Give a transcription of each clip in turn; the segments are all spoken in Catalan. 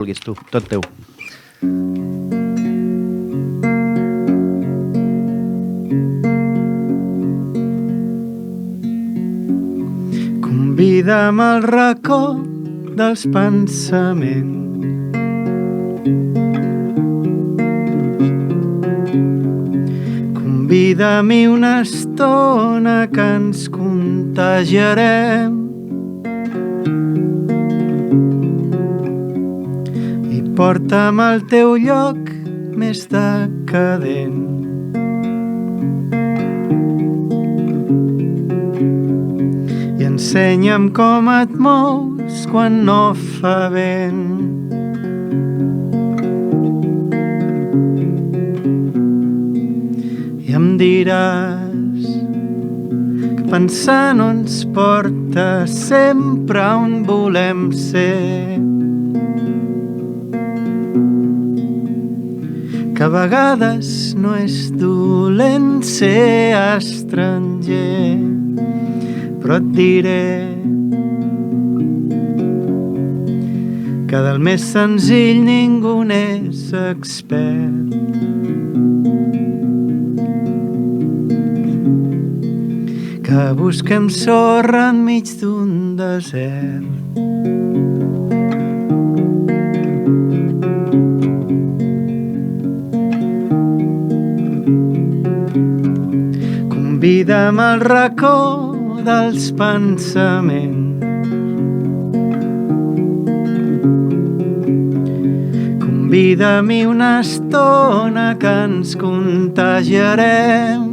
vulguis tu, tot teu. Convida'm al racó dels pensaments. Convida-m'hi una estona que ens contagiarem i porta'm al teu lloc més decadent. I ensenya'm com et mous quan no fa vent. I em diràs que pensar no ens porta sempre on volem ser, que a vegades no és dolent ser estranger, però et diré que del més senzill ningú n'és expert. Que busquem sorra enmig d'un desert. Convida'm al racó dels pensaments. Convida-m'hi una estona que ens contagiarem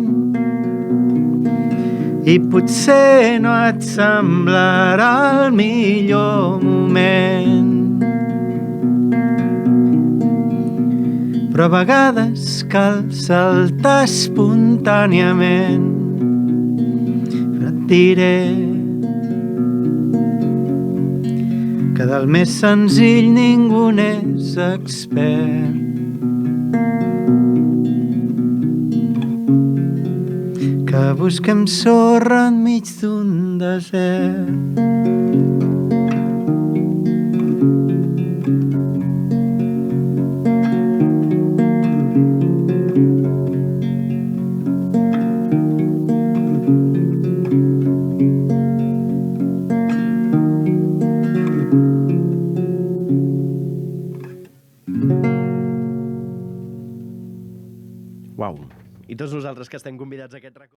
i potser no et semblarà el millor moment, però a vegades cal saltar espontàniament. Però et diré que del més senzill ningú n'és expert. Que busquem sorra enmig d'un desert. Uau! I tots nosaltres que estem convidats a aquest racó.